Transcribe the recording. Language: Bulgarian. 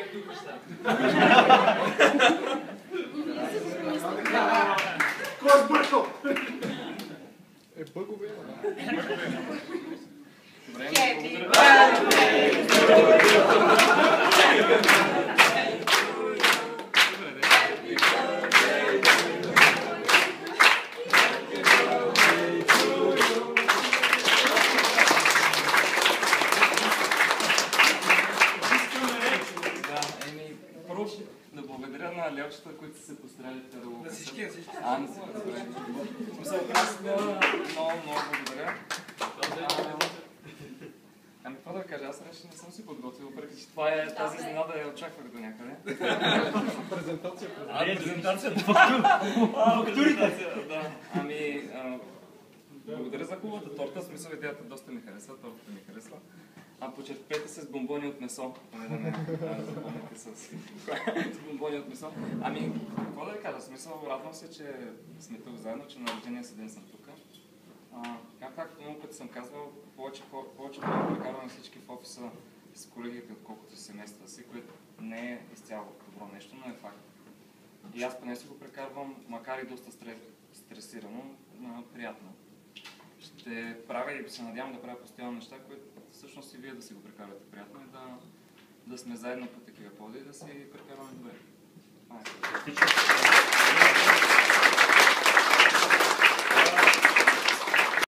Как тук неща? Кой е сбъркал? Бъгове. Happy Първо да благодаря на лелчета, които са се постарали в тази лука. На всички, на всички. Не се разбере. Аз много благодаря. Какво да кажа, аз не съм си подготвил, въпреки че това е тази изненада я очаквах до някъде. Презентация. Презентацията. Фактурите. Да. Благодаря за хубавата торта, смисъл идеята доста ми харесва, тортата ми харесва. Почерпете се с бомбони от месо, поне да ме запомните с бомбони от месо. Какво да ви кажа, смисъл, радвам се, че сме тук заедно, че на рождения си ден съм тук. Както много пъти съм казвал, повече време прекарваме всички в офиса с колегите, отколкото с семействата си, което не е изцяло добро нещо, но е факт. И аз поне си го прекарвам, макар и доста стресирано, приятно. Ще правя и се надявам да правя постоянно неща, които всъщност и вие да си го прекарвате приятно и да сме заедно по такива поди и да си прекарваме добре.